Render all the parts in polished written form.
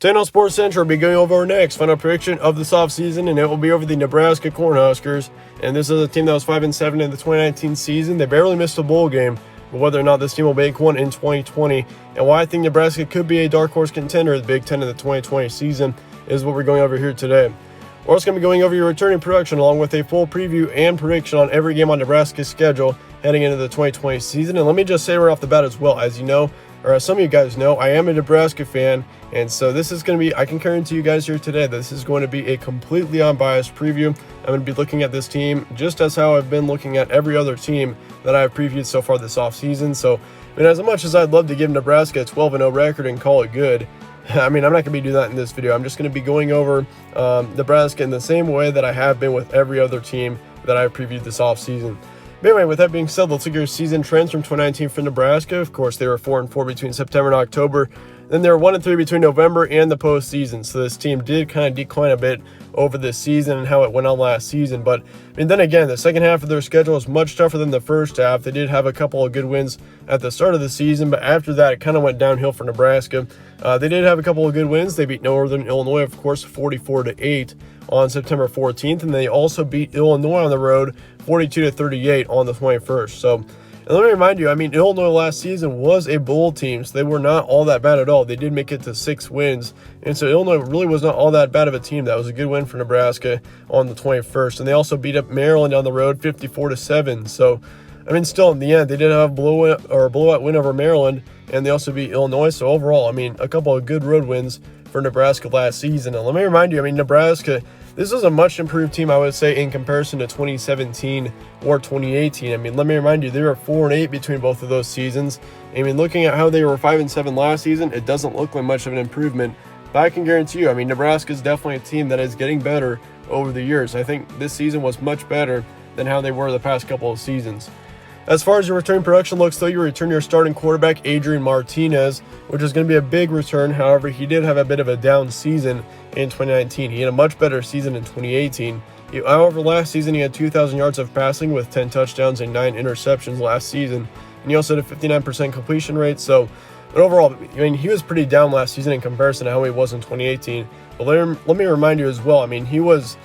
Today on Sports Central, we'll be going over our next final prediction of this offseason, and it will be over the Nebraska Cornhuskers. And this is a team that was 5-7 in the 2019 season. They barely missed a bowl game, but whether or not this team will make one in 2020 and why I think Nebraska could be a dark horse contender in the Big Ten in the 2020 season is what we're going over here today. We're also going to be going over your returning production along with a full preview and prediction on every game on Nebraska's schedule heading into the 2020 season. And let me just say right off the bat as well, as you know, or as some of you guys know, I am a Nebraska fan, and so this is going to be, I can guarantee you guys here today, this is going to be a completely unbiased preview. I'm going to be looking at this team just as how I've been looking at every other team that I've previewed so far this offseason. So, as much as I'd love to give Nebraska a 12-0 record and call it good, I'm not going to be doing that in this video. I'm just going to be going over Nebraska in the same way that I have been with every other team that I've previewed this offseason. But anyway, with that being said, let's look at your season trends from 2019 for Nebraska. Of course, they were 4-4 between September and October. Then they were 1-3 between November and the postseason. So this team did kind of decline a bit over this season and how it went on last season. But then again, the second half of their schedule was much tougher than the first half. They did have a couple of good wins at the start of the season, but after that, it kind of went downhill for Nebraska. They did have a couple of good wins. They beat Northern Illinois, of course, 44-8 on September 14th, and they also beat Illinois on the road 42-38 on the 21st. So, and let me remind you, Illinois last season was a bowl team, so they were not all that bad at all. They did make it to 6 wins, and so Illinois really was not all that bad of a team. That was a good win for Nebraska on the 21st, and they also beat up Maryland on the road 54-7. So, still in the end, they did have a blowout win over Maryland, and they also beat Illinois. So overall, a couple of good road wins for Nebraska last season. And let me remind you, Nebraska, this is a much improved team, I would say, in comparison to 2017 or 2018. Let me remind you, they were 4-8 between both of those seasons. Looking at how they were 5-7 last season, it doesn't look like much of an improvement. But I can guarantee you, Nebraska is definitely a team that is getting better over the years. I think this season was much better than how they were the past couple of seasons. As far as your return production looks, though, you return your starting quarterback, Adrian Martinez, which is going to be a big return. However, he did have a bit of a down season in 2019. He had a much better season in 2018. However, last season he had 2,000 yards of passing with 10 touchdowns and 9 interceptions last season. And he also had a 59% completion rate. So, but overall, he was pretty down last season in comparison to how he was in 2018. But let me remind you as well, he was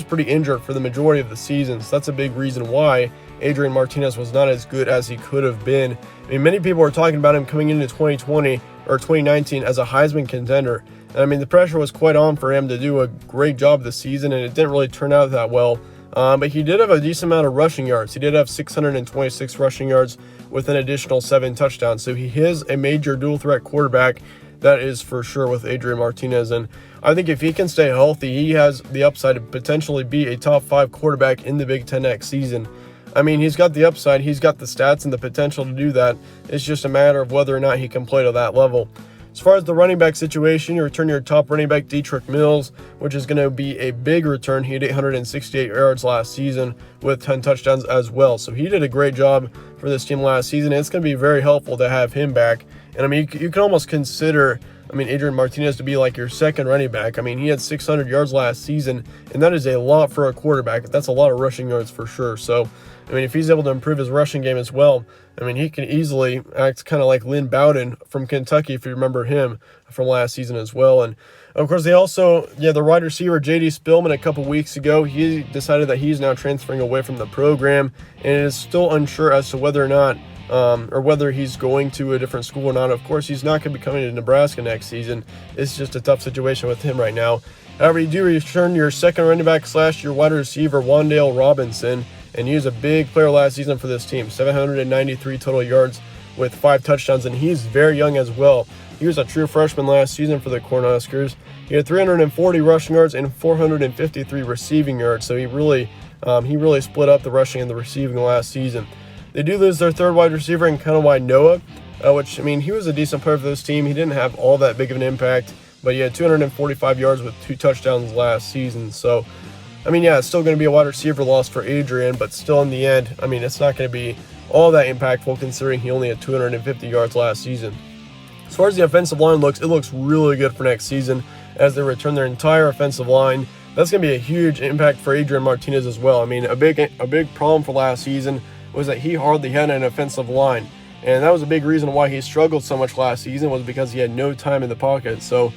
pretty injured for the majority of the season. So that's a big reason why Adrian Martinez was not as good as he could have been. Many people were talking about him coming into 2020 or 2019 as a Heisman contender. And the pressure was quite on for him to do a great job this season, and it didn't really turn out that well. But he did have a decent amount of rushing yards. He did have 626 rushing yards with an additional 7 touchdowns. So he is a major dual threat quarterback. That is for sure with Adrian Martinez. And I think if he can stay healthy, he has the upside to potentially be a top 5 quarterback in the Big Ten next season. He's got the upside, he's got the stats and the potential to do that. It's just a matter of whether or not he can play to that level. As far as the running back situation, you return your top running back, Dietrich Mills, which is going to be a big return. He had 868 yards last season with 10 touchdowns as well. So he did a great job for this team last season. It's going to be very helpful to have him back. And you can almost consider Adrian Martinez to be like your second running back. He had 600 yards last season, and that is a lot for a quarterback. That's a lot of rushing yards for sure. So, if he's able to improve his rushing game as well, he can easily act kind of like Lynn Bowden from Kentucky, if you remember him from last season as well. And, of course, they also, the wide receiver, J.D. Spillman, a couple weeks ago, he decided that he's now transferring away from the program, and it is still unsure as to whether or not or whether he's going to a different school or not. Of course, he's not going to be coming to Nebraska next season. It's just a tough situation with him right now. However, you do return your second running back / your wide receiver, Wan'Dale Robinson, and he was a big player last season for this team. 793 total yards with 5 touchdowns, and he's very young as well. He was a true freshman last season for the Cornhuskers. He had 340 rushing yards and 453 receiving yards, so he really split up the rushing and the receiving last season. They do lose their third wide receiver in Kanawai Noah, which, he was a decent player for this team. He didn't have all that big of an impact, but he had 245 yards with 2 touchdowns last season. So, it's still going to be a wide receiver loss for Adrian, but still in the end, it's not going to be all that impactful considering he only had 250 yards last season. As far as the offensive line looks, it looks really good for next season as they return their entire offensive line. That's going to be a huge impact for Adrian Martinez as well. A big problem for last season was that he hardly had an offensive line. And that was a big reason why he struggled so much last season, was because he had no time in the pocket. So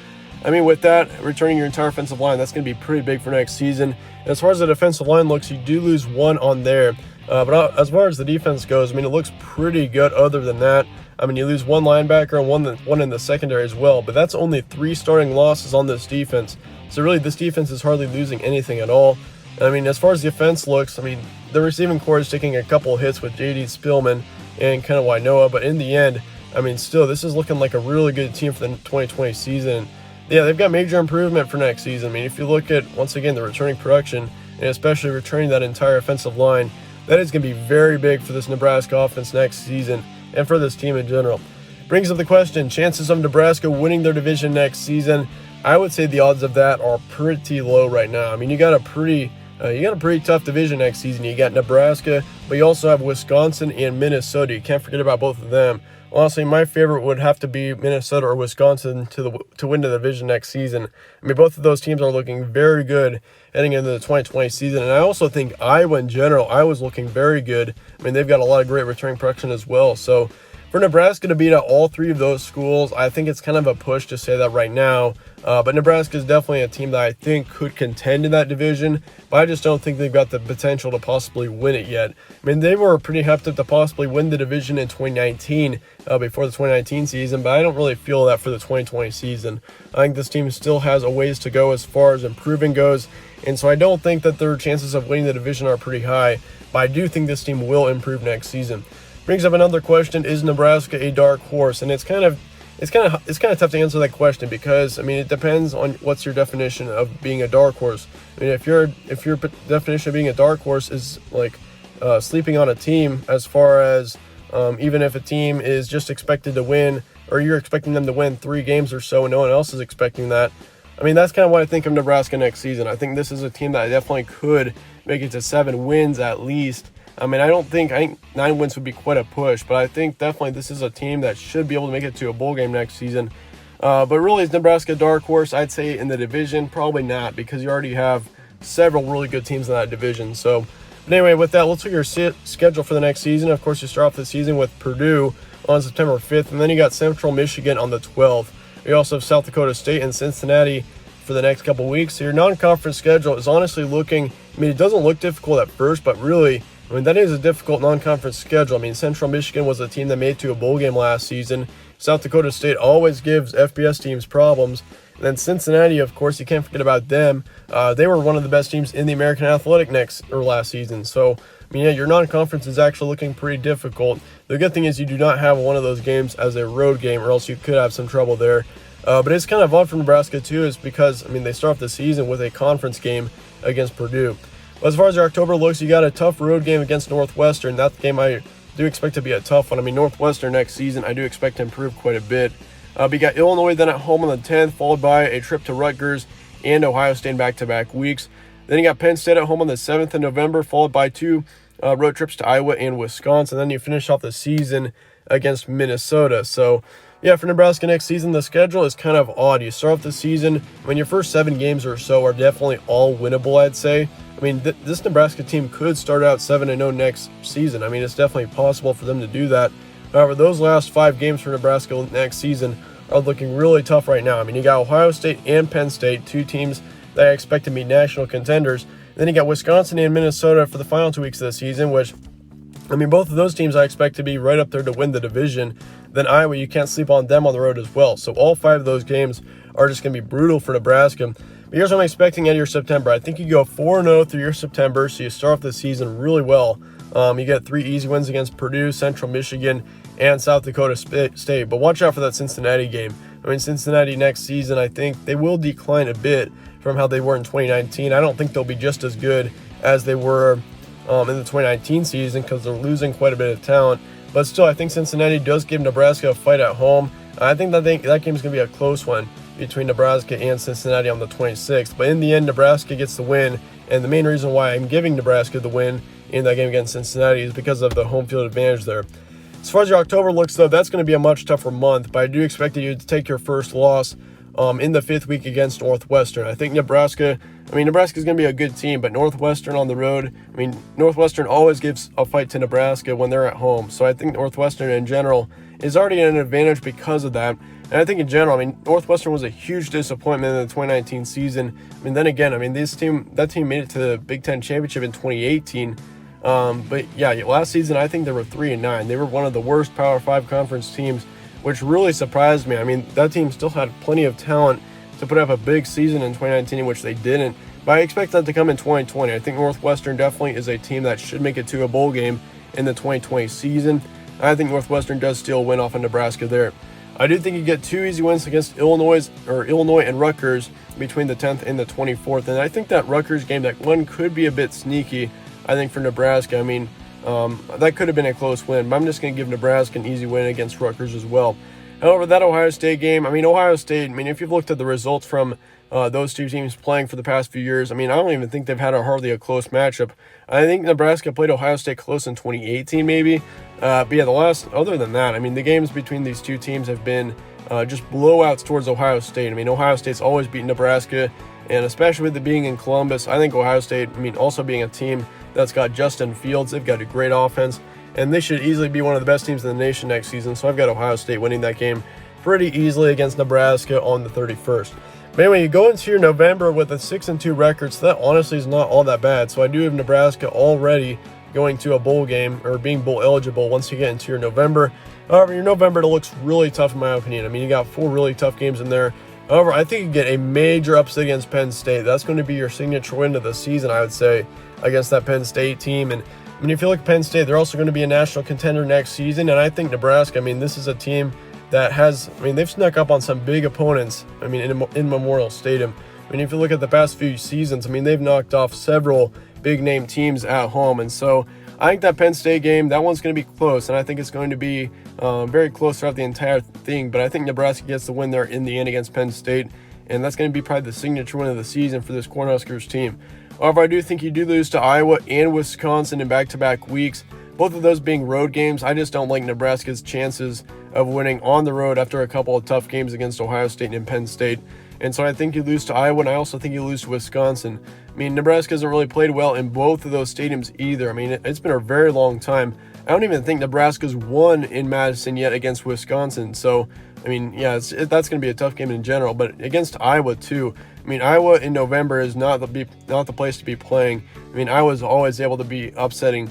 I mean, with that, returning your entire offensive line, that's going to be pretty big for next season. As far as the defensive line looks, you do lose one on there. But as far as the defense goes, I mean, it looks pretty good other than that. I mean, you lose one linebacker and one in the secondary as well, but that's only 3 starting losses on this defense. So really, this defense is hardly losing anything at all. I mean, as far as the offense looks, I mean, the receiving core is taking a couple hits with J.D. Spielman and kind of Wainoa, but in the end, I mean, still, this is looking like a really good team for the 2020 season. Yeah, they've got major improvement for next season. I mean, if you look at, once again, the returning production, and especially returning that entire offensive line, that is going to be very big for this Nebraska offense next season and for this team in general. Brings up the question, chances of Nebraska winning their division next season. I would say the odds of that are pretty low right now. I mean, you got a pretty tough division next season. You got Nebraska, but you also have Wisconsin and Minnesota. You can't forget about both of them. Honestly, my favorite would have to be Minnesota or Wisconsin to win the division next season. I mean, both of those teams are looking very good heading into the 2020 season. And I also think Iowa in general, Iowa's looking very good. I mean, they've got a lot of great returning production as well. So for Nebraska to beat out all 3 of those schools, I think it's kind of a push to say that right now. But Nebraska is definitely a team that I think could contend in that division, but I just don't think they've got the potential to possibly win it yet. I mean, they were pretty hyped up to possibly win the division in 2019 before the 2019 season, but I don't really feel that for the 2020 season. I think this team still has a ways to go as far as improving goes, and so I don't think that their chances of winning the division are pretty high, but I do think this team will improve next season. Brings up another question, is Nebraska a dark horse? And it's kind of tough to answer that question because, I mean, it depends on what's your definition of being a dark horse. I mean, if your definition of being a dark horse is like sleeping on a team, as far as even if a team is just expected to win, or you're expecting them to win 3 games or so and no one else is expecting that, I mean, that's kind of what I think of Nebraska next season. I think this is a team that definitely could make it to 7 wins at least. I mean, I think 9 wins would be quite a push, but I think definitely this is a team that should be able to make it to a bowl game next season. But really, is Nebraska a dark horse? I'd say in the division, probably not, because you already have several really good teams in that division. So, but anyway, with that, let's look at your schedule for the next season. Of course, you start off the season with Purdue on September 5th, and then you got Central Michigan on the 12th. You also have South Dakota State and Cincinnati for the next couple weeks. So your non-conference schedule is honestly looking, I mean, it doesn't look difficult at first, but really, I mean, that is a difficult non-conference schedule. I mean, Central Michigan was a team that made it to a bowl game last season. South Dakota State always gives FBS teams problems. And then Cincinnati, of course, you can't forget about them. They were one of the best teams in the American Athletic last season. So, I mean, yeah, your non-conference is actually looking pretty difficult. The good thing is you do not have one of those games as a road game, or else you could have some trouble there. But it's kind of odd for Nebraska, too, is because, I mean, they start off the season with a conference game against Purdue. As far as your October looks, you got a tough road game against Northwestern. That game I do expect to be a tough one. I mean, Northwestern next season, I do expect to improve quite a bit. But you got Illinois then at home on the 10th, followed by a trip to Rutgers and Ohio State in back-to-back weeks. Then you got Penn State at home on the 7th of November, followed by 2 road trips to Iowa and Wisconsin. Then you finish off the season against Minnesota. So, yeah, for Nebraska next season, the schedule is kind of odd. You start off the season, I mean, your first 7 games or so are definitely all winnable, I'd say. I mean, this Nebraska team could start out 7-0 next season. I mean, it's definitely possible for them to do that. However, those last 5 games for Nebraska next season are looking really tough right now. I mean, you got Ohio State and Penn State, 2 teams that I expect to be national contenders. And then you got Wisconsin and Minnesota for the final 2 weeks of the season, which, I mean, both of those teams I expect to be right up there to win the division. Then Iowa, you can't sleep on them on the road as well. So all 5 of those games are just going to be brutal for Nebraska. But here's what I'm expecting out of your September. I think you go 4-0 through your September, so you start off the season really well. You get 3 easy wins against Purdue, Central Michigan, and South Dakota State. But watch out for that Cincinnati game. I mean, Cincinnati next season, I think they will decline a bit from how they were in 2019. I don't think they'll be just as good as they were in the 2019 season because they're losing quite a bit of talent. But still, I think Cincinnati does give Nebraska a fight at home. I think that game is going to be a close one between Nebraska and Cincinnati on the 26th. But in the end, Nebraska gets the win. And the main reason why I'm giving Nebraska the win in that game against Cincinnati is because of the home field advantage there. As far as your October looks, though, that's going to be a much tougher month. But I do expect you to take your first loss in the 5th week against Northwestern. I think Nebraska's going to be a good team, but Northwestern on the road, I mean, Northwestern always gives a fight to Nebraska when they're at home. So I think Northwestern in general is already at an advantage because of that. And I think in general, I mean, Northwestern was a huge disappointment in the 2019 season. I mean, then again, I mean, that team made it to the Big Ten Championship in 2018. But yeah, last season, I think they were 3-9. They were one of the worst Power 5 conference teams, which really surprised me. I mean, that team still had plenty of talent to put up a big season in 2019, which they didn't. But I expect that to come in 2020. I think Northwestern definitely is a team that should make it to a bowl game in the 2020 season. I think Northwestern does still win off of Nebraska there. I do think you get 2 easy wins against Illinois and Rutgers between the 10th and the 24th. And I think that Rutgers game, that one could be a bit sneaky, I think, for Nebraska. I mean, that could have been a close win, but I'm just going to give Nebraska an easy win against Rutgers as well. However, that Ohio State game, I mean, Ohio State, I mean, if you've looked at the results from those two teams playing for the past few years, I mean, I don't even think they've had hardly a close matchup. I think Nebraska played Ohio State close in 2018 maybe. But yeah, other than that, I mean, the games between these two teams have been just blowouts towards Ohio State. I mean, Ohio State's always beaten Nebraska, and especially with it being in Columbus, I think Ohio State, I mean, also being a team that's got Justin Fields, they've got a great offense, and they should easily be one of the best teams in the nation next season. So I've got Ohio State winning that game pretty easily against Nebraska on the 31st. But anyway, you go into your November with a 6-2 record, so that honestly is not all that bad. So I do have Nebraska already going to a bowl game, or being bowl eligible once you get into your November. However, your November looks really tough in my opinion. I mean, you got 4 really tough games in there. However, I think you get a major upset against Penn State. That's going to be your signature win of the season, I would say, against that Penn State team. And I mean, if you look at Penn State, they're also going to be a national contender next season. And I think Nebraska, I mean, this is a team that has, I mean, they've snuck up on some big opponents, I mean, in Memorial Stadium. I mean, if you look at the past few seasons, I mean, they've knocked off several big-name teams at home. And so I think that Penn State game, that one's going to be close, and I think it's going to be very close throughout the entire thing. But I think Nebraska gets the win there in the end against Penn State, and that's going to be probably the signature win of the season for this Cornhuskers team. However, I do think you do lose to Iowa and Wisconsin in back-to-back weeks, both of those being road games. I just don't like Nebraska's chances of winning on the road after a couple of tough games against Ohio State and Penn State. And so I think you lose to Iowa, and I also think you lose to Wisconsin. I mean, Nebraska hasn't really played well in both of those stadiums either. I mean, it's been a very long time. I don't even think Nebraska's won in Madison yet against Wisconsin. So, I mean, yeah, that's going to be a tough game in general. But against Iowa, too, I mean, Iowa in November is not the place to be playing. I mean, Iowa's always able to be upsetting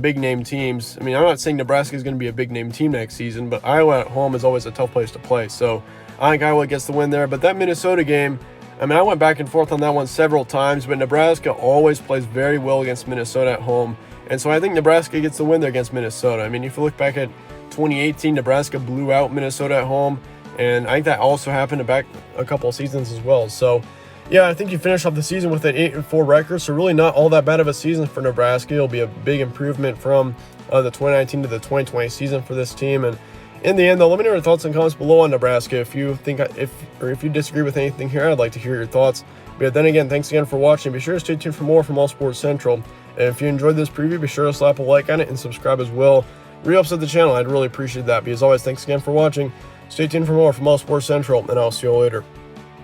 big-name teams. I mean, I'm not saying Nebraska is going to be a big-name team next season, but Iowa at home is always a tough place to play. So I think Iowa gets the win there. But that Minnesota game, I mean, I went back and forth on that one several times, but Nebraska always plays very well against Minnesota at home. And so I think Nebraska gets the win there against Minnesota. I mean, if you look back at 2018, Nebraska blew out Minnesota at home, and I think that also happened back a couple of seasons as well. So yeah, I think you finish off the season with an 8-4 record, so really not all that bad of a season for Nebraska. It'll be a big improvement from the 2019 to the 2020 season for this team. And in the end, though, let me know your thoughts and comments below on Nebraska. If you think, if you disagree with anything here, I'd like to hear your thoughts. But then again, thanks again for watching. Be sure to stay tuned for more from All Sports Central. And if you enjoyed this preview, be sure to slap a like on it and subscribe as well. Re-ups of the channel, I'd really appreciate that. But as always, thanks again for watching. Stay tuned for more from All Sports Central, and I'll see you all later.